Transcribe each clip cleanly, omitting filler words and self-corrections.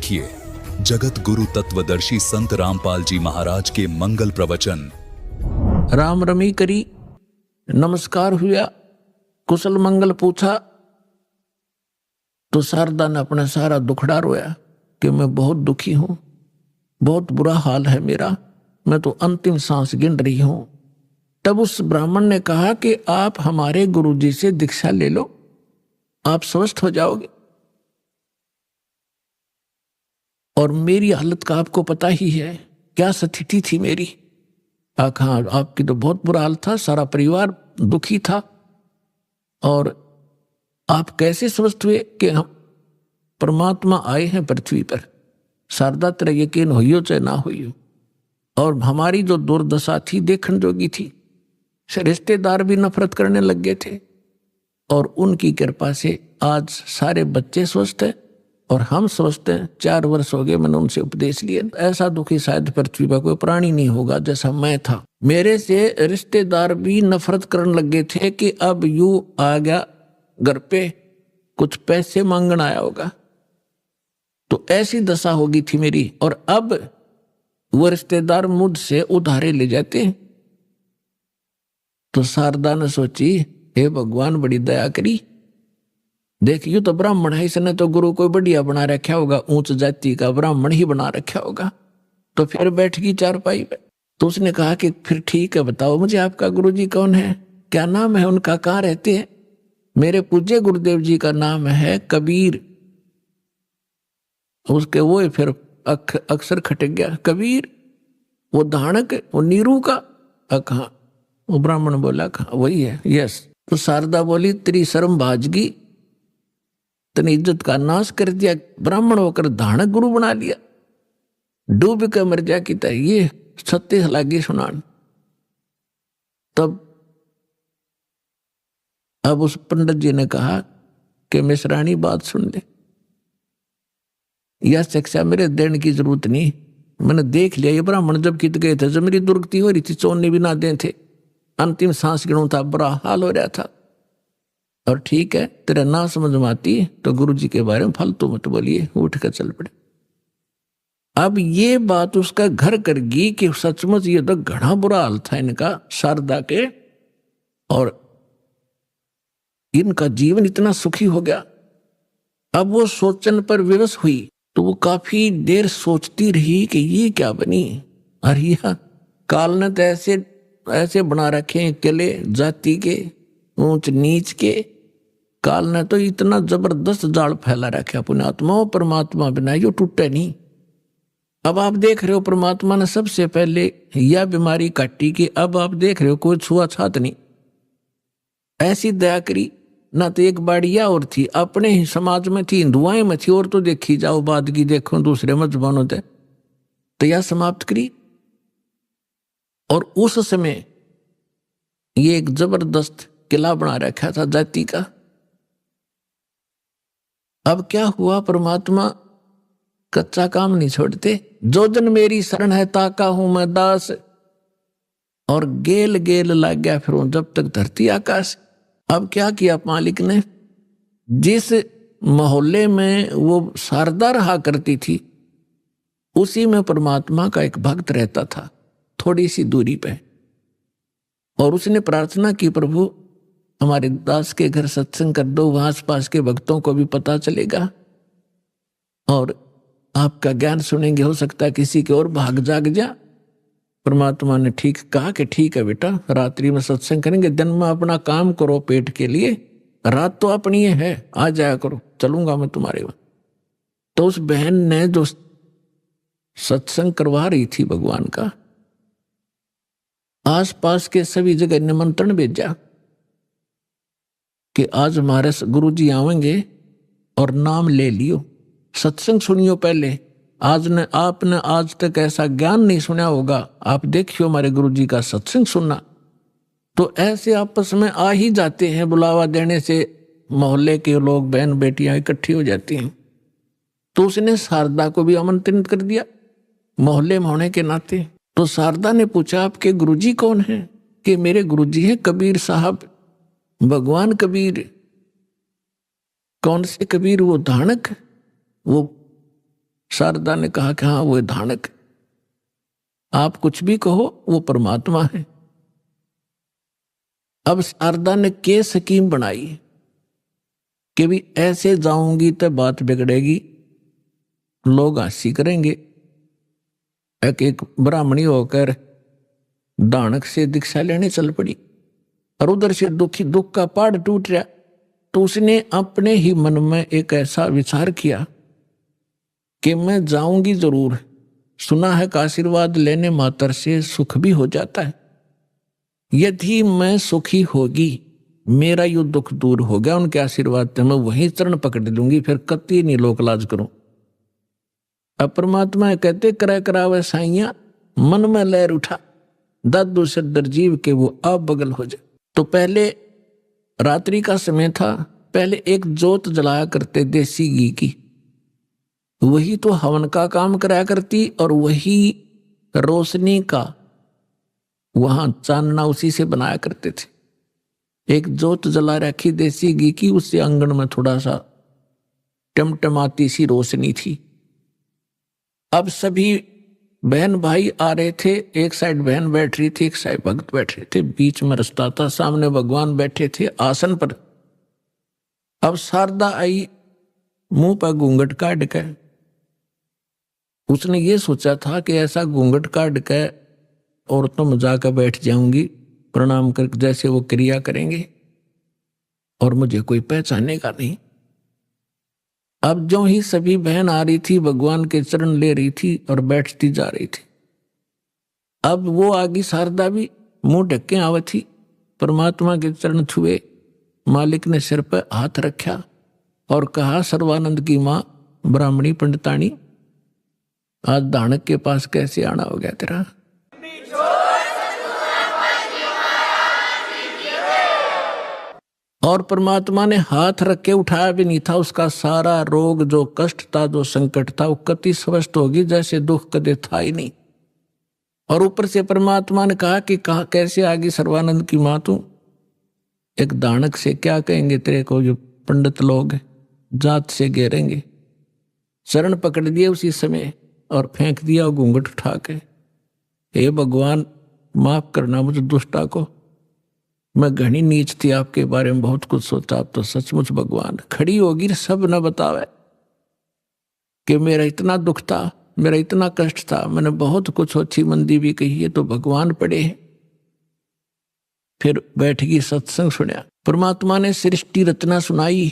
देखिए जगत गुरु तत्वदर्शी संत रामपाल जी महाराज के मंगल प्रवचन। राम रमी करी, नमस्कार हुआ, कुशल मंगल पूछा तो शारदा ने अपना सारा दुखड़ा रोया कि मैं बहुत दुखी हूं, बहुत बुरा हाल है मेरा, मैं तो अंतिम सांस गिन रही हूं। तब उस ब्राह्मण ने कहा कि आप हमारे गुरुजी से दीक्षा ले लो, आप स्वस्थ हो जाओगे। और मेरी हालत का आपको पता ही है, क्या स्थिति थी मेरी। हाँ, आपकी तो बहुत बुरा हाल था, सारा परिवार दुखी था। और आप कैसे स्वस्थ हुए कि हम परमात्मा आए हैं पृथ्वी पर। शारदा तेरा यकीन होइयो चाहे ना होइयो। और हमारी जो दुर्दशा थी देखने जोगी थी, रिश्तेदार भी नफरत करने लग गए थे। और उनकी कृपा से आज सारे बच्चे स्वस्थ हैं और हम स्वस्थ हैं। 4 वर्ष हो गए मैंने उनसे उपदेश लिए। ऐसा दुखी शायद पृथ्वी पर कोई प्राणी नहीं होगा जैसा मैं था। मेरे से रिश्तेदार भी नफरत करने लग गए थे कि अब यू आ गया घर पे, कुछ पैसे मांगने आया होगा। तो ऐसी दशा होगी थी मेरी। और अब वो रिश्तेदार मुझसे उधारे ले जाते हैं। तो शारदा ने सोची, हे भगवान बड़ी दया करी, देख यू तो ब्राह्मण है, इसने तो गुरु कोई बढ़िया बना रखा होगा, ऊंच जाति का ब्राह्मण ही बना रखा होगा। तो फिर बैठ गई चारपाई पे। तो उसने कहा कि फिर ठीक है, बताओ मुझे आपका गुरुजी कौन है, क्या नाम है उनका, कहाँ रहते हैं। मेरे पूज्य गुरुदेव जी का नाम है कबीर। उसके वो फिर अक्सर खटक गया, कबीर वो धानक, वो नीरू का। कहा, वो ब्राह्मण बोला कहा वही है, यस। तो शारदा बोली, तेरी शर्म भाजगी, तने इज्जत का नाश कर दिया, ब्राह्मण होकर धानक गुरु बना लिया, डूब के मर जा की तरह। ये सत्य लागी सुनान। तब अब उस पंडित जी ने कहा कि मिश्राणी बात सुन ले, यह शिक्षा मेरे देने की जरूरत नहीं, मैंने देख लिया। ये ब्राह्मण जब कित गए थे, जब मेरी दुर्गति हो रही थी, चोने भी ना दे थे, अंतिम सांस गिनूं था, बुरा हाल हो रहा था। और ठीक है, तेरा ना समझ में आती तो गुरुजी के बारे में फालतू मत बोलिए, उठ कर चल पड़े। अब ये बात उसका घर कर गई कि सचमुच ये तो घना बुरा हाल था इनका, शारदा के, और इनका जीवन इतना सुखी हो गया। अब वो सोचन पर विवश हुई तो वो काफी देर सोचती रही कि ये क्या बनी। अरे यह काल ने तो ऐसे बना रखे हैं किले, जाति के ऊंच नीच के। काल ने तो इतना जबरदस्त जाल फैला रखा पुण्यात्मा, परमात्मा बिना यो टूटे नहीं। अब आप देख रहे हो परमात्मा ने सबसे पहले यह बीमारी काटी कि अब आप देख रहे हो कोई छुआछात नहीं, ऐसी दया करी। ना तो एक बाड़िया और थी, अपने ही समाज में थी, हिंदुआएं में थी, और तो देखी जाओ बाद की देखो दूसरे मजहबों ने तो यह समाप्त करी। और उस समय ये एक जबरदस्त किला बना रखा था जाति का। अब क्या हुआ, परमात्मा कच्चा काम नहीं छोड़ते। जो जन मेरी शरण है ताका हूं मैं दास, और गेल गेल लग गया फिर जब तक धरती आकाश। अब क्या किया मालिक ने, जिस मोहल्ले में वो शारदा रहा करती थी उसी में परमात्मा का एक भक्त रहता था, थोड़ी सी दूरी पे। और उसने प्रार्थना की, प्रभु हमारे दास के घर सत्संग कर दो, वहां आस पास के भक्तों को भी पता चलेगा और आपका ज्ञान सुनेंगे, हो सकता है किसी के और भाग जाग जा। परमात्मा ने ठीक कहा कि ठीक है बेटा, रात्रि में सत्संग करेंगे, दिन में अपना काम करो पेट के लिए, रात तो अपनी है, आ जाया करो, चलूंगा मैं तुम्हारे वहां। तो उस बहन ने जो सत्संग करवा रही थी भगवान का, आसपास के सभी जगह निमंत्रण भेजा कि आज हमारे गुरुजी आवेंगे और नाम ले लियो, सत्संग सुनियो पहले। आपने आज तक ऐसा ज्ञान नहीं सुना होगा, आप देखियो हमारे गुरुजी का सत्संग सुनना। तो ऐसे आपस में आ ही जाते हैं, बुलावा देने से मोहल्ले के लोग, बहन बेटियां इकट्ठी हो जाती हैं। तो उसने शारदा को भी आमंत्रित कर दिया मोहल्ले में होने के नाते। तो शारदा ने पूछा, आपके गुरुजी कौन है? कि मेरे गुरुजी हैं कबीर साहब, भगवान कबीर। कौन से कबीर? वो धानक, वो शारदा ने कहा कि हाँ वो धानक, आप कुछ भी कहो वो परमात्मा है। अब शारदा ने के स्कीम बनाई कि भी ऐसे जाऊंगी तो बात बिगड़ेगी, लोग हंसी करेंगे। एक ब्राह्मणी होकर दानक से दीक्षा लेने चल पड़ी और उधर से दुख का पहाड़ टूट रहा। तो उसने अपने ही मन में एक ऐसा विचार किया कि मैं जाऊंगी जरूर, सुना है कि आशीर्वाद लेने मात्र से सुख भी हो जाता है। यदि मैं सुखी होगी, मेरा यो दुख दूर हो गया उनके आशीर्वाद से, मैं वहीं चरण पकड़ लूंगी, फिर कति नहीं लोक लाज करूं। अब परमात्मा कहते करा करावे साइया, मन में लहर उठा, दादू से दरजीव के वो आप बगल हो जाए। तो पहले रात्रि का समय था, पहले एक जोत जलाया करते देसी घी की, वही तो हवन का काम कराया करती और वही रोशनी का वहां चांदना उसी से बनाया करते थे। एक जोत जला रखी देसी घी की, उससे आंगन में थोड़ा सा टमटमाती सी रोशनी थी। अब सभी बहन भाई आ रहे थे, एक साइड बहन बैठ रही थी, एक साइड भक्त बैठ रहे थे, बीच में रास्ता था, सामने भगवान बैठे थे आसन पर। अब शारदा आई मुंह पर घूंघट काट के, उसने ये सोचा था कि ऐसा घूंघट काट के औरतों में जाकर बैठ जाऊंगी प्रणाम कर, जैसे वो क्रिया करेंगे और मुझे कोई पहचानेगा नहीं। अब जो ही सभी बहन आ रही थी, भगवान के चरण ले रही थी और बैठती जा रही थी। अब वो आगे शारदा भी मुंह ढके आवे थी, परमात्मा के चरण छुए, मालिक ने सिर पर हाथ रखा और कहा, सर्वानंद की माँ ब्राह्मणी पंडितानी, आज दानक के पास कैसे आना हो गया तेरा? और परमात्मा ने हाथ रख के उठाया भी नहीं था, उसका सारा रोग जो कष्ट था, जो संकट था, वो कति स्वस्थ होगी जैसे दुख कदे था ही नहीं। और ऊपर से परमात्मा ने कहा कि कहा कैसे आगे सर्वानंद की माँ तू, एक दानक से क्या कहेंगे तेरे को, जो पंडित लोग जात से घेरेंगे। चरण पकड़ दिए उसी समय और फेंक दिया घूंघट उठा के, हे भगवान माफ करना मुझे दुष्टा को, मैं घनी नीच थी, आपके बारे में बहुत कुछ सोचा, आप तो सचमुच भगवान। खड़ी होगी सब न बतावे कि मेरा इतना दुख था, मेरा इतना कष्ट था, मैंने बहुत कुछ अच्छी मंदी भी कही है, तो भगवान पड़े हैं। फिर बैठ गई, सत्संग सुना, परमात्मा ने सृष्टि रचना सुनाई।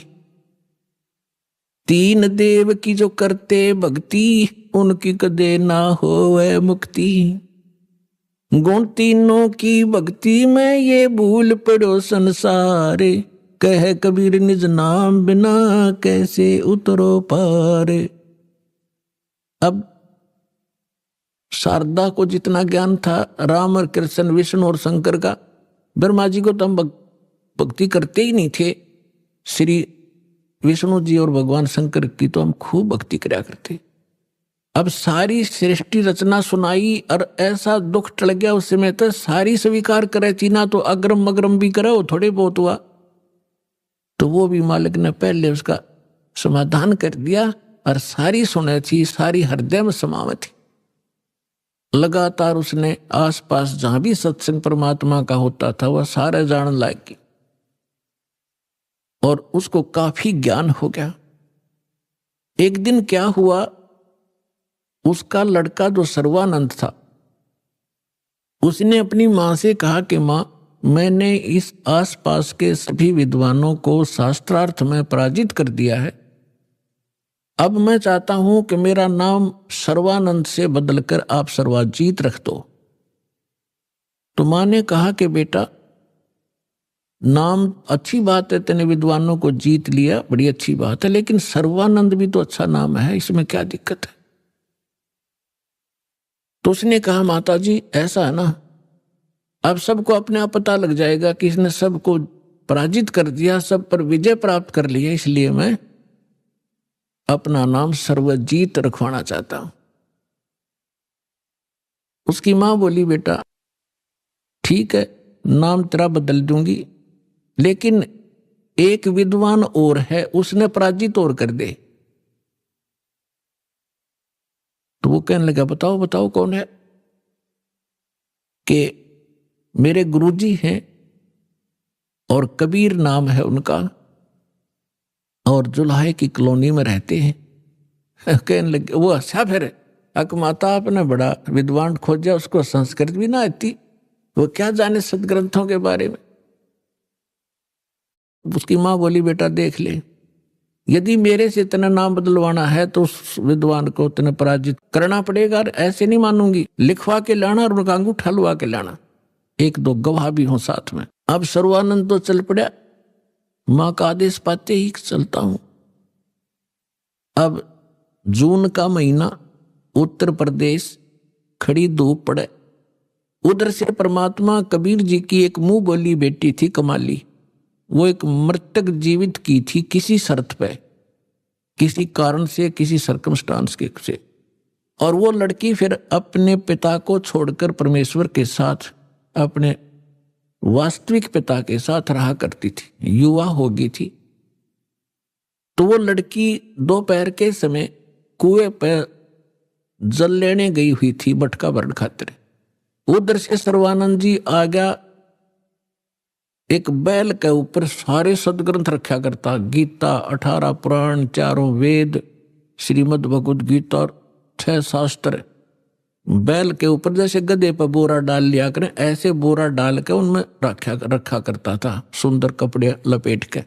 तीन देव की जो करते भक्ति, उनकी कदे ना होवे मुक्ति। गुण तीनों की भक्ति में ये भूल पड़ो संसार, कह कबीर निज नाम बिना कैसे उतरो पार। अब शारदा को जितना ज्ञान था राम और कृष्ण, विष्णु और शंकर का, ब्रह्मा जी को तो हम भक्ति करते ही नहीं थे, श्री विष्णु जी और भगवान शंकर की तो हम खूब भक्ति कराया करते। अब सारी सृष्टि रचना सुनाई और ऐसा दुख टल गया उस समय, तो सारी स्वीकार करे थी ना, तो अग्रम मग्रम भी करे, वो थोड़े बहुत हुआ, तो वो भी मालिक ने पहले उसका समाधान कर दिया और सारी सुने थी, सारी हृदय में समावे थी। लगातार उसने आसपास जहां भी सत्संग परमात्मा का होता था वह सारे जान लायक की, और उसको काफी ज्ञान हो गया। एक दिन क्या हुआ, उसका लड़का जो सर्वानंद था, उसने अपनी मां से कहा कि मां, मैंने इस आसपास के सभी विद्वानों को शास्त्रार्थ में पराजित कर दिया है, अब मैं चाहता हूं कि मेरा नाम सर्वानंद से बदलकर आप सर्वाजीत रख दो। तो मां ने कहा कि बेटा, नाम अच्छी बात है, तेने विद्वानों को जीत लिया, बड़ी अच्छी बात है, लेकिन सर्वानंद भी तो अच्छा नाम है, इसमें क्या दिक्कत है? तो उसने कहा, माता जी ऐसा है ना, अब सबको अपने आप पता लग जाएगा कि इसने सबको पराजित कर दिया, सब पर विजय प्राप्त कर लिया, इसलिए मैं अपना नाम सर्वजीत रखवाना चाहता हूं। उसकी मां बोली, बेटा ठीक है, नाम तेरा बदल दूंगी, लेकिन एक विद्वान और है, उसने पराजित और कर दे। तो वो कहने लगा बताओ बताओ कौन है? कि मेरे गुरुजी हैं और कबीर नाम है उनका और जुलाहे की कॉलोनी में रहते हैं। कहने लगे वो अच्छा फिर अकमाता आपने बड़ा विद्वान खोजा, उसको संस्कृत भी ना आती, वो क्या जाने सदग्रंथों के बारे में। उसकी माँ बोली बेटा देख ले, यदि मेरे से इतना नाम बदलवाना है तो उस विद्वान को इतना पराजित करना पड़ेगा, ऐसे नहीं मानूंगी। लिखवा के लाना और उनका अंगूठा लुआ के लाना, एक दो गवाह भी हो साथ में। अब सर्वानंद तो चल पड़ा, माँ का आदेश पाते ही चलता हूं। अब जून का महीना, उत्तर प्रदेश, खड़ी धूप पड़े। उधर से परमात्मा कबीर जी की एक मुंह बोली बेटी थी कमाली, वो एक मृतक जीवित की थी किसी शर्त पे, किसी कारण से, किसी सर्कमस्टांस के से। और वो लड़की फिर अपने पिता को छोड़कर परमेश्वर के साथ, अपने वास्तविक पिता के साथ रहा करती थी, युवा हो गई थी। तो वो लड़की दोपहर के समय कुएं पर जल लेने गई हुई थी मटका भरण खातिर। उधर से सर्वानंद जी आ गया, एक बैल के ऊपर सारे सदग्रंथ रखा करता, गीता, 18 पुराण, 4 वेद, श्रीमद् भगवद गीता और 6 शास्त्र। बैल के ऊपर जैसे गधे पर बोरा डाल लिया करें, ऐसे बोरा डाल के उनमें रखा करता था, सुंदर कपड़े लपेट के।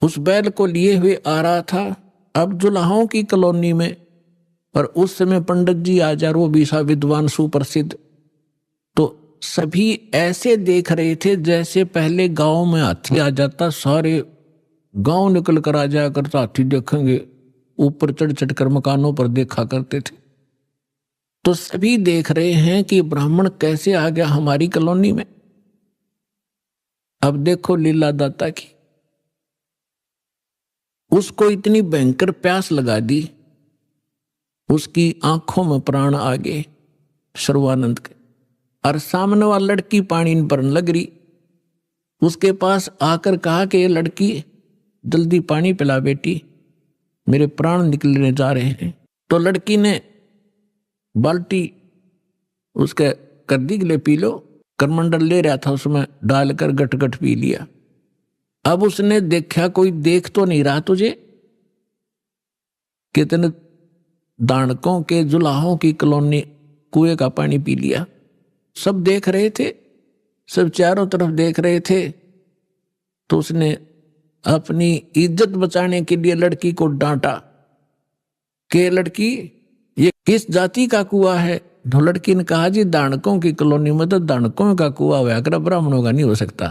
उस बैल को लिए हुए आ रहा था अब जुलाहों की कॉलोनी में। और उस समय पंडित जी आचार्य, वो भी सा विद्वान सुप्रसिद्ध, तो सभी ऐसे देख रहे थे जैसे पहले गांव में हाथी आ जाता, सारे गांव निकल कर आ जाया करता, हाथी देखेंगे, ऊपर चढ़ चढ़ कर मकानों पर देखा करते थे। तो सभी देख रहे हैं कि ब्राह्मण कैसे आ गया हमारी कॉलोनी में। अब देखो लीला दाता की, उसको इतनी भयंकर प्यास लगा दी, उसकी आंखों में प्राण आ गए सर्वानंद के। और सामने वाली लड़की पानी भरने लग रही, उसके पास आकर कहा कि ये लड़की जल्दी पानी पिला बेटी, मेरे प्राण निकलने जा रहे हैं। तो लड़की ने बाल्टी उसके कर दी, ले पी लो। करमंडल ले रहा था, उसमें डालकर गट गट पी लिया। अब उसने देखा कोई देख तो नहीं रहा तुझे, कितने दानकों के जुलाहों की कॉलोनी कुएं का पानी पी लिया। सब देख रहे थे, सब चारों तरफ देख रहे थे। तो उसने अपनी इज्जत बचाने के लिए लड़की को डांटा कि लड़की ये किस जाति का कुआं है? तो लड़की ने कहा जी दानकों की कॉलोनी में तो दानकों का कुआं हुआ कर, ब्राह्मणों का नहीं हो सकता।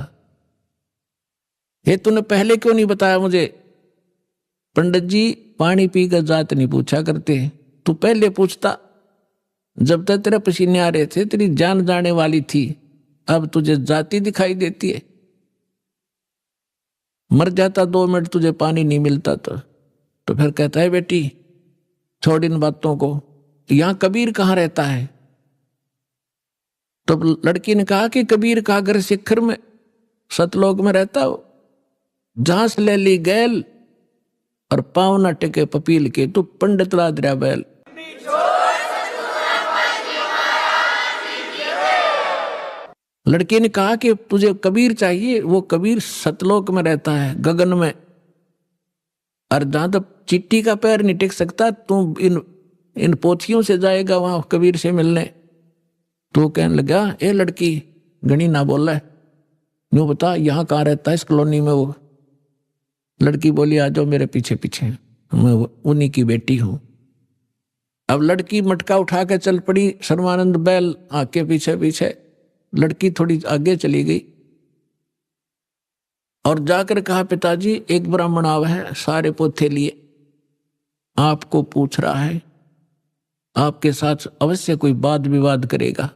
ये तूने पहले क्यों नहीं बताया मुझे? पंडित जी पानी पी कर जात नहीं पूछा करते, तू पहले पूछता। जब तक तेरे पसीने आ रहे थे तेरी जान जाने वाली थी, अब तुझे जाति दिखाई देती है। मर जाता 2 मिनट तुझे पानी नहीं मिलता तो फिर कहता है बेटी छोड़ इन बातों को, यहां कबीर कहाँ रहता है? तो लड़की ने कहा कि कबीर का घर शिखर में सतलोक में रहता हो, जहां से ले ली गैल और पाँव न टेके पपील के, तू पंडित लाद रहा बैल। लड़की ने कहा कि तुझे कबीर चाहिए, वो कबीर सतलोक में रहता है, गगन में, और जहां तक चिट्ठी का पैर नहीं टेक सकता, तू इन पोथियों से जाएगा वहां कबीर से मिलने। तो कहने लगा ए लड़की गणी ना बोला है, यूं बता यहाँ कहाँ रहता है इस कॉलोनी में वो? लड़की बोली आ जाओ मेरे पीछे पीछे, मैं उन्हीं की बेटी हूं। अब लड़की मटका उठा के चल पड़ी, सर्वानंद बैल आके पीछे पीछे। लड़की थोड़ी आगे चली गई और जाकर कहा पिताजी एक ब्राह्मण आवा है, सारे पोथे लिए, आपको पूछ रहा है, आपके साथ अवश्य कोई वाद विवाद करेगा।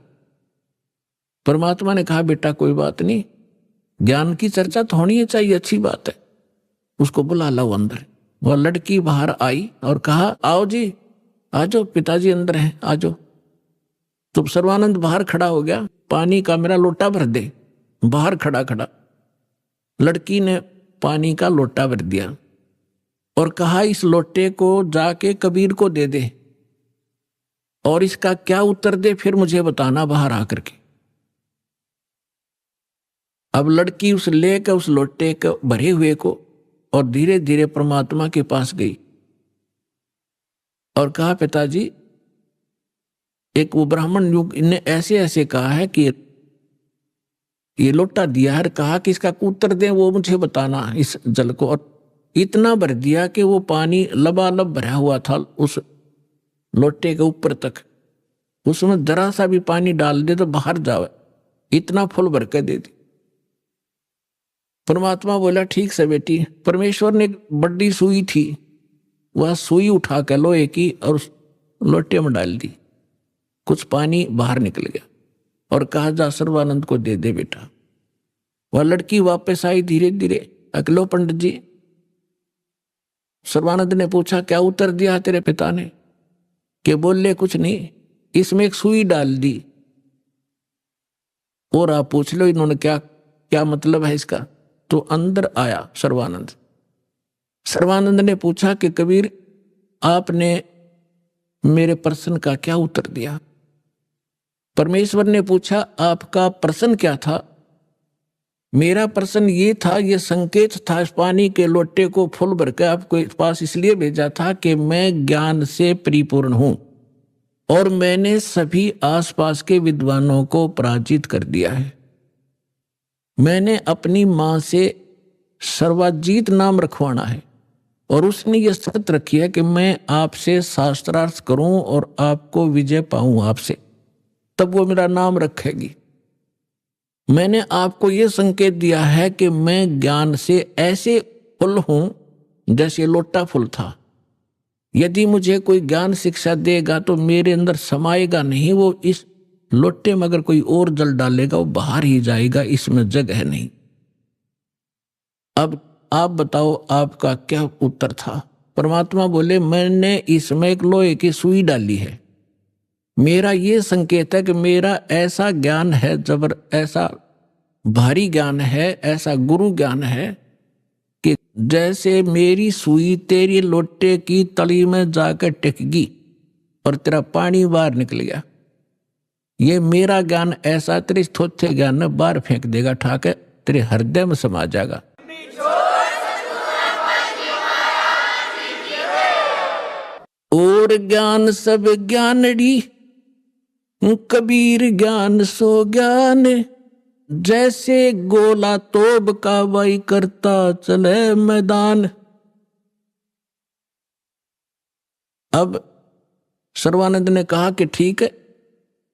परमात्मा ने कहा बेटा कोई बात नहीं, ज्ञान की चर्चा तो होनी चाहिए, अच्छी बात है, उसको बुला लाओ अंदर। वह लड़की बाहर आई और कहा आओ जी आ जाओ, पिताजी अंदर हैं, आ जाओ। तो सर्वानंद बाहर खड़ा हो गया, पानी का मेरा लोटा भर दे, बाहर खड़ा खड़ा। लड़की ने पानी का लोटा भर दिया और कहा इस लोटे को जाके कबीर को दे दे, और इसका क्या उत्तर दे फिर मुझे बताना बाहर आकर के। अब लड़की उस लेकर उस लोटे को भरे हुए को और धीरे धीरे परमात्मा के पास गई और कहा, पिताजी एक वो ब्राह्मण युग ने ऐसे ऐसे कहा है कि ये लोटा दिया है, कहा कि इसका उत्तर दें, वो मुझे बताना इस जल को। और इतना भर दिया कि वो पानी लबालब भरा हुआ था उस लोटे के ऊपर तक, उसमें जरा सा भी पानी डाल दे तो बाहर जावे, इतना फुल भर के दे दी। परमात्मा बोला, ठीक से बेटी। परमेश्वर ने एक बड़ी सुई थी, वह सुई उठा कर लोहे की और उस लोटे में डाल दी, कुछ पानी बाहर निकल गया और कहा, जा सर्वानंद को दे दे बेटा। वह लड़की वापस आई धीरे धीरे। अकलो पंडित जी, सर्वानंद ने पूछा, क्या उत्तर दिया तेरे पिता ने? कि बोले, कुछ नहीं, इसमें एक सुई डाल दी। और आप पूछ लो इन्होंने क्या क्या मतलब है इसका। तो अंदर आया सर्वानंद। सर्वानंद ने पूछा कि कबीर, आपने मेरे प्रश्न का क्या उत्तर दिया? परमेश्वर ने पूछा, आपका प्रश्न क्या था? मेरा प्रश्न ये था, ये संकेत था, इस पानी के लोटे को फुल भर के आपके पास इसलिए भेजा था कि मैं ज्ञान से परिपूर्ण हूं और मैंने सभी आसपास के विद्वानों को पराजित कर दिया है। मैंने अपनी मां से सर्वाजीत नाम रखवाना है और उसने ये शर्त रखी है कि मैं आपसे शास्त्रार्थ करूं और आपको विजय पाऊं आपसे, तब वो मेरा नाम रखेगी। मैंने आपको ये संकेत दिया है कि मैं ज्ञान से ऐसे फुल हूं जैसे लोटा फुल था। यदि मुझे कोई ज्ञान शिक्षा देगा तो मेरे अंदर समाएगा नहीं, वो इस लोटे में अगर कोई और जल डालेगा वो बाहर ही जाएगा, इसमें जगह नहीं। अब आप बताओ आपका क्या उत्तर था? परमात्मा बोले, मैंने इसमें एक लोहे की सुई डाली है। मेरा ये संकेत है कि मेरा ऐसा ज्ञान है, जबर ऐसा भारी ज्ञान है, ऐसा गुरु ज्ञान है कि जैसे मेरी सुई तेरी लोटे की तली में जाकर टिकगी और तेरा पानी बाहर निकल गया। ये मेरा ज्ञान ऐसा तेरे थोथे ज्ञान में बाहर फेंक देगा, ठाके तेरे हृदय में समा जाएगा। और ज्ञान सब ज्ञानड़ी, कबीर ज्ञान सो ज्ञान, जैसे गोला तोब का वाई करता चले मैदान। अब सर्वानंद ने कहा कि ठीक है,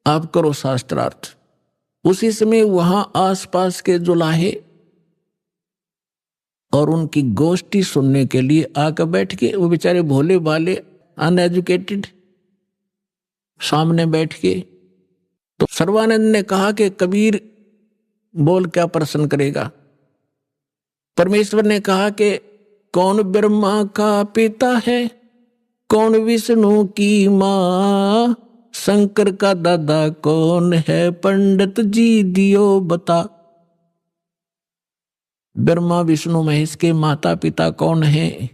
आप करो शास्त्रार्थ। उसी समय वहां आसपास के जुलाहे और उनकी गोष्ठी सुनने के लिए आकर बैठ के, वो बेचारे भोले भाले अनएजुकेटेड सामने बैठ के। तो सर्वानंद ने कहा कि कबीर बोल, क्या प्रश्न करेगा? परमेश्वर ने कहा कि कौन ब्रह्मा का पिता है, कौन विष्णु की मां, शंकर का दादा कौन है, पंडित जी दियो बता। ब्रह्मा विष्णु महेश के माता पिता कौन है,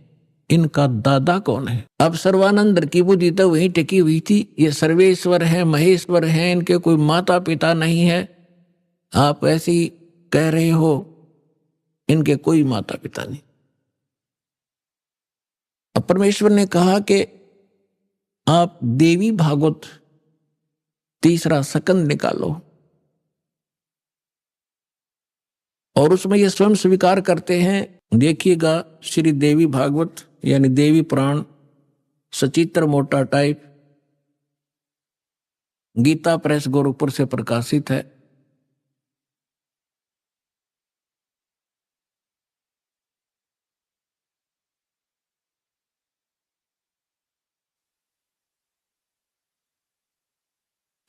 इनका दादा कौन है? अब सर्वानंद की बुद्धि तो वहीं टिकी हुई थी, ये सर्वेश्वर है, महेश्वर है, इनके कोई माता पिता नहीं है। आप ऐसे ही कह रहे हो, इनके कोई माता पिता नहीं। अब परमेश्वर ने कहा कि आप देवी भागवत तीसरा सकंद निकालो और उसमें ये स्वयं स्वीकार करते हैं। देखिएगा, श्री देवी भागवत यानी देवी पुराण, सचित्र मोटा टाइप, गीता प्रेस गोरखपुर से प्रकाशित है।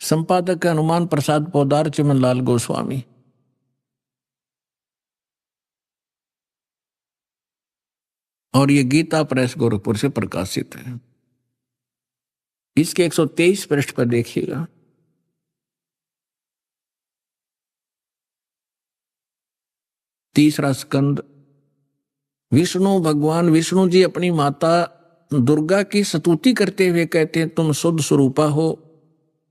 संपादक हनुमान प्रसाद पोदार, चिमनलाल गोस्वामी। और ये गीता प्रेस गोरखपुर से प्रकाशित है। इसके 123 पृष्ठ पर देखिएगा। तीसरा स्कंद। विष्णु भगवान विष्णु जी अपनी माता दुर्गा की स्तुति करते हुए कहते हैं, तुम शुद्ध स्वरूपा हो,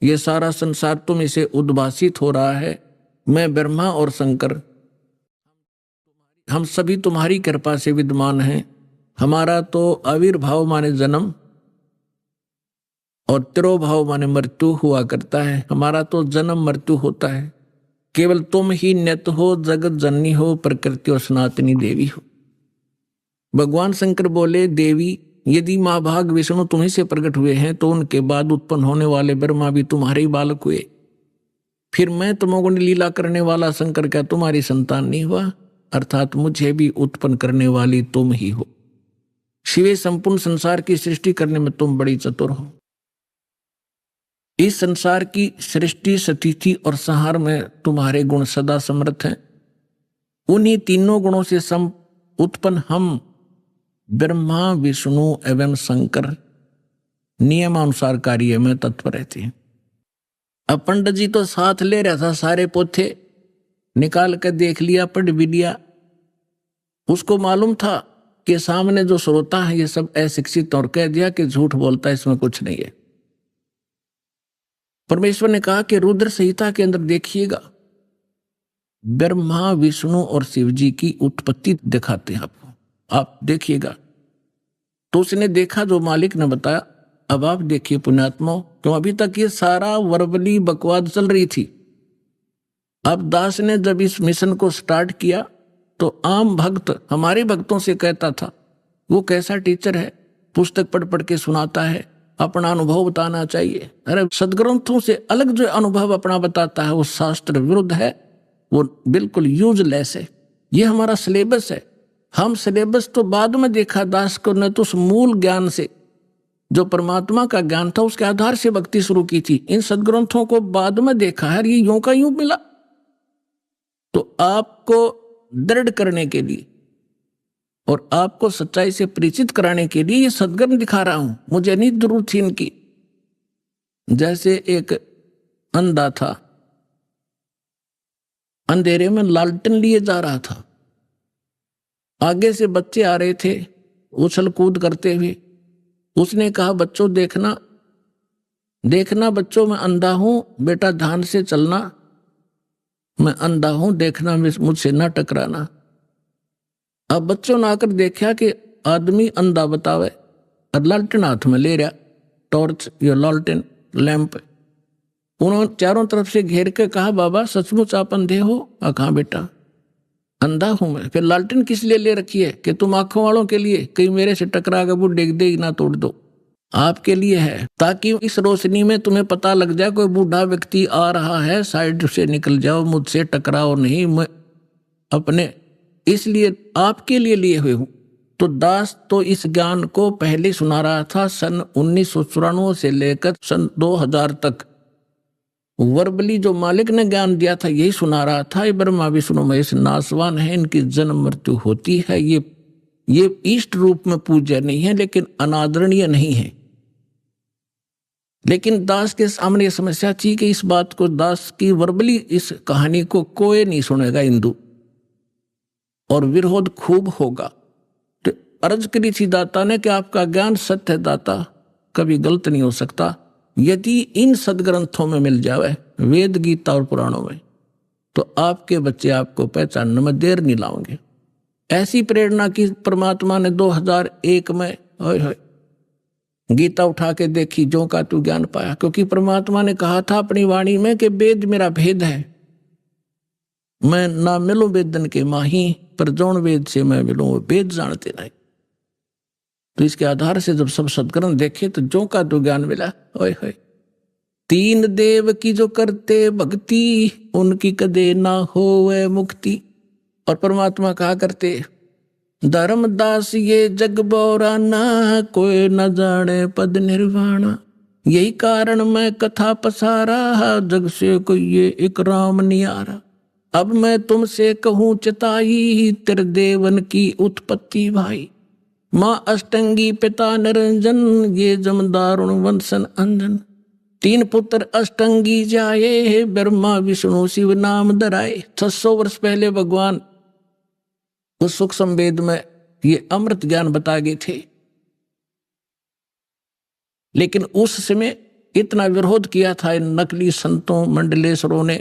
ये सारा संसार तुम इसे उद्भासित हो रहा है। मैं ब्रह्मा और शंकर हम सभी तुम्हारी कृपा से विद्यमान हैं। हमारा तो आविर्भाव माने जन्म और तिरोभाव माने मृत्यु हुआ करता है। हमारा तो जन्म मृत्यु होता है। केवल तुम ही नित्य हो, जगत जननी हो, प्रकृति और सनातनी देवी हो। भगवान शंकर बोले, देवी यदि माँ भाग विष्णु तुम्ही से प्रकट हुए हैं तो उनके बाद उत्पन्न होने वाले ब्रह्मा भी तुम्हारे ही बालक हुए। फिर मैं तमोगुण लीला करने वाला शंकर क्या तुम्हारी संतान नहीं हुआ? अर्थात मुझे भी उत्पन्न करने वाली तुम ही हो। शिवे संपूर्ण संसार की सृष्टि करने में तुम बड़ी चतुर हो। इस संसार की सृष्टि, स्थिति और संहार में तुम्हारे गुण सदा समर्थ हैं। उन्हीं तीनों गुणों से सम उत्पन्न हम ब्रह्मा, विष्णु एवं शंकर नियमानुसार कार्य में तत्पर रहते हैं। अब पंडित जी तो साथ ले रहा था, सारे पोथे निकाल कर देख लिया, पढ़ भी लिया। उसको मालूम था कि सामने जो श्रोता है ये सब अशिक्षित, और कह दिया कि झूठ बोलता है, इसमें कुछ नहीं है। परमेश्वर ने कहा कि रुद्र संहिता के अंदर देखिएगा, ब्रह्मा, विष्णु और शिव जी की उत्पत्ति दिखाते हैं आपको, आप देखिएगा। तो उसने देखा जो मालिक ने बताया। अब आप देखिए पुण्यात्मा, क्यों अभी तक ये सारा वर्बली बकवाद चल रही थी। अब दास ने जब इस मिशन को स्टार्ट किया तो आम भक्त हमारे भक्तों से कहता था, वो कैसा टीचर है, पुस्तक पढ़ पढ़ के सुनाता है, अपना अनुभव बताना चाहिए। अरे सदग्रंथों से अलग जो अनुभव अपना बताता है वो शास्त्र विरुद्ध है, वो बिल्कुल यूजलेस है। ये हमारा सिलेबस है। हम सिलेबस तो बाद में देखा दास को, ने तो उस मूल ज्ञान से जो परमात्मा का ज्ञान था उसके आधार से भक्ति शुरू की थी। इन सदग्रंथों को बाद में देखा है, ये यूं का यूं मिला। तो आपको दृढ़ करने के लिए और आपको सच्चाई से परिचित कराने के लिए ये सदग्रंथ दिखा रहा हूं। मुझे नहीं जरूरत थी इनकी। जैसे एक अंधा था, अंधेरे में लालटेन लिए जा रहा था, आगे से बच्चे आ रहे थे उछल कूद करते हुए। उसने कहा, बच्चों देखना देखना बच्चों, मैं अंधा हूं, बेटा ध्यान से चलना, मैं अंधा हूं, देखना मुझसे ना टकराना। अब बच्चों ने आकर देखा कि आदमी अंधा बतावे और लालटेन हाथ में ले रहा, टॉर्च या लालटेन लैंप। उन्होंने चारों तरफ से घेर के कहा, बाबा सचमुच आप अंधे हो? कहाँ बेटा अंधा हूं मैं। फिर लालटेन किस लिए ले रखी है? कि तुम आंखों वालों के लिए, कहीं मेरे से टकरा के वो डेग दे ना तोड़ दो। आपके लिए है, ताकि इस रोशनी में तुम्हें पता लग जाए कोई बूढ़ा व्यक्ति आ रहा है, साइड से निकल जाओ, मुझसे टकराओ नहीं, मैं अपने इसलिए आपके लिए लिए हुए हूं। तो दास तो इस ज्ञान को पहले सुना रहा था। सन 1994 से लेकर सन 2000 तक वर्बली जो मालिक ने ज्ञान दिया था यही सुना रहा था। ये ब्रह्मा विष्णु महेश नासवान है, इनकी जन्म मृत्यु होती है। ये इष्ट रूप में पूज्य नहीं है, लेकिन अनादरणीय नहीं है। लेकिन दास के सामने समस्या थी कि इस बात को, दास की वर्बली इस कहानी को कोई नहीं सुनेगा हिंदू, और विरोध खूब होगा। तो अर्ज करी थी दाता ने कि आपका ज्ञान सत्य है दाता, कभी गलत नहीं हो सकता। यदि इन सदग्रंथों में मिल जावे, वेद गीता और पुराणों में, तो आपके बच्चे आपको पहचानने में देर नहीं लाओगे। ऐसी प्रेरणा की परमात्मा ने 2001 में गीता उठा के देखी, जो का तू ज्ञान पाया। क्योंकि परमात्मा ने कहा था अपनी वाणी में कि वेद मेरा भेद है, मैं ना मिलूं वेदन के माही, पर जौन वेद से मैं मिलूं वो वेद जानते नहीं। तो इसके आधार से जब सब सदग्रंथ देखे तो जो का तो ज्ञान मिला। ओए होए, तीन देव की जो करते भक्ति, उनकी कदे ना होवे मुक्ति। और परमात्मा कहा करते, धर्मदास ये जग बोराना, कोई न जाने पद निर्वाणा। यही कारण मैं कथा पसारा, जग से कोई ये एक राम नियारा। अब मैं तुमसे कहूँ चिताई, तेरे देवन की उत्पत्ति भाई। माँ अष्टंगी पिता निरंजन, ये जमदारुण वंशन अंजन। तीन पुत्र अष्टंगी जाए, ब्रह्मा विष्णु शिव नाम धराए। 600 वर्ष पहले भगवान उस सुख संवेद में ये अमृत ज्ञान बता गए थे। लेकिन उस समय इतना विरोध किया था इन नकली संतों मंडलेश्वरों ने,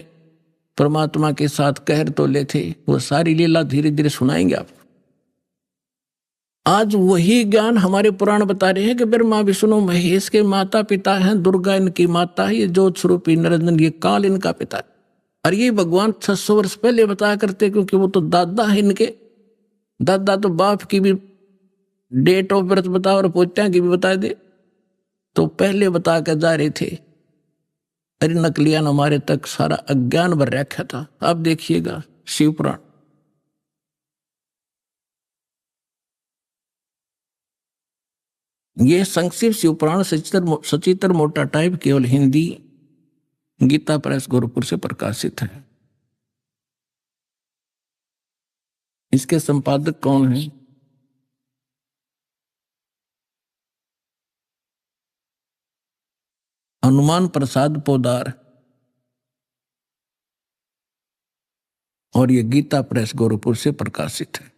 परमात्मा के साथ कहर तोले थे। वो सारी लीला धीरे धीरे सुनाएंगे आपको। आज वही ज्ञान हमारे पुराण बता रहे हैं कि ब्रह्मा विष्णु महेश के माता पिता हैं, दुर्गा इनकी माता है, ये ज्योत स्वरूपी निरंजन ये काल इनका पिता है। और ये भगवान 600 वर्ष पहले बताया करते, क्योंकि वो तो दादा है इनके। दादा तो बाप की भी डेट ऑफ बर्थ बता और पोत्या की भी बता दे, तो पहले बता कर जा रहे थे। अरे नकलियान हमारे तक सारा अज्ञान भर रखा था। अब देखिएगा शिव पुराण, ये संक्षिप्त शिव पुराण सचित्र मोटा टाइप केवल हिंदी गीता प्रेस गोरखपुर से प्रकाशित है। इसके संपादक कौन है? हनुमान प्रसाद पोदार, और ये गीता प्रेस गोरखपुर से प्रकाशित है।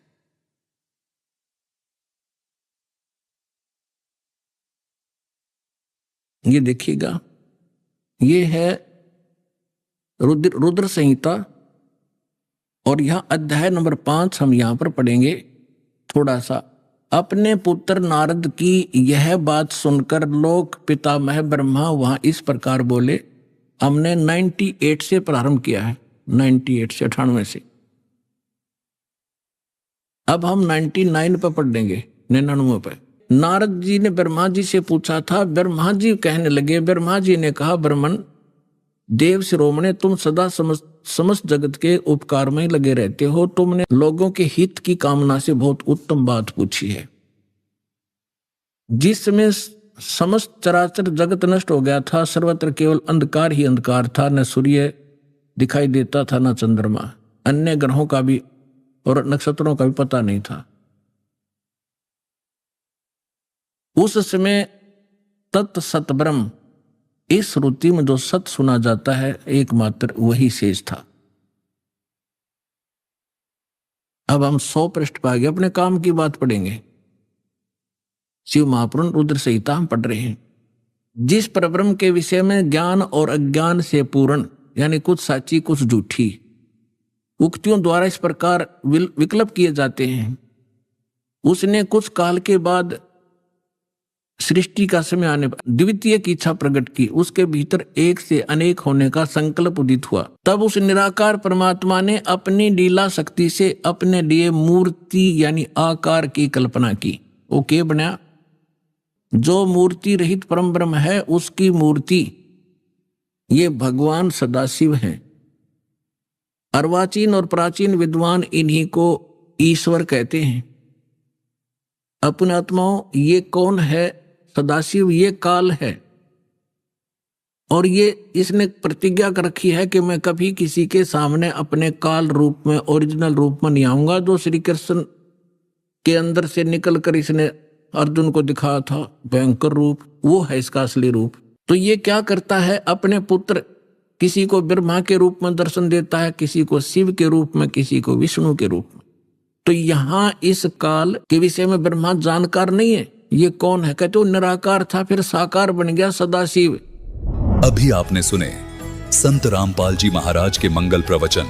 ये देखिएगा, ये है रुद्र संहिता, और यहां अध्याय नंबर 5 हम यहां पर पढ़ेंगे थोड़ा सा। अपने पुत्र नारद की यह बात सुनकर लोक पितामह ब्रह्मा वहां इस प्रकार बोले। हमने 98 से प्रारंभ किया है, 98 से 98 से। अब हम 99 पर पढ़ देंगे, 99 पर। नारद जी ने ब्रह्मा जी से पूछा था। ब्रह्मा जी कहने लगे, ब्रह्मा जी ने कहा, ब्रह्मन देव शिरोमणे, तुम सदा समस्त जगत के उपकार में लगे रहते हो। तुमने लोगों के हित की कामना से बहुत उत्तम बात पूछी है। जिसमें समस्त चराचर जगत नष्ट हो गया था, सर्वत्र केवल अंधकार ही अंधकार था, न सूर्य दिखाई देता था न चंद्रमा, अन्य ग्रहों का भी और नक्षत्रों का भी पता नहीं था। उस समय तत् सत ब्रह्म, इस श्रुति में जो सत सुना जाता है एकमात्र वही शेष था। अब हम 100 पृष्ठ पर आगे अपने काम की बात पढ़ेंगे। शिव महापुराण रुद्र संहिता हम पढ़ रहे हैं। जिस परब्रह्म के विषय में ज्ञान और अज्ञान से पूर्ण, यानी कुछ साची कुछ झूठी उक्तियों द्वारा इस प्रकार विकल्प किए जाते हैं, उसने कुछ काल के बाद सृष्टि का समय आने पर द्वितीय की इच्छा प्रकट की। उसके भीतर एक से अनेक होने का संकल्प उदित हुआ। तब उस निराकार परमात्मा ने अपनी लीला शक्ति से अपने लिए मूर्ति यानी आकार की कल्पना की। वो क्या बना? जो मूर्ति रहित परम ब्रह्म है उसकी मूर्ति ये भगवान सदाशिव हैं। अर्वाचीन और प्राचीन विद्वान इन्हीं को ईश्वर कहते हैं। अपने आत्माओं, ये कौन है? सदाशिव ये काल है, और ये इसने प्रतिज्ञा कर रखी है कि मैं कभी किसी के सामने अपने काल रूप में, ओरिजिनल रूप में नहीं आऊंगा। जो श्री कृष्ण के अंदर से निकलकर इसने अर्जुन को दिखाया था भयंकर रूप, वो है इसका असली रूप। तो ये क्या करता है? अपने पुत्र किसी को ब्रह्मा के रूप में दर्शन देता है, किसी को शिव के रूप में, किसी को विष्णु के रूप में। तो यहां इस काल के विषय में ब्रह्मा जानकार नहीं है। ये कौन है? कहते वो निराकार था, फिर साकार बन गया सदाशिव। अभी आपने सुने संत रामपाल जी महाराज के मंगल प्रवचन।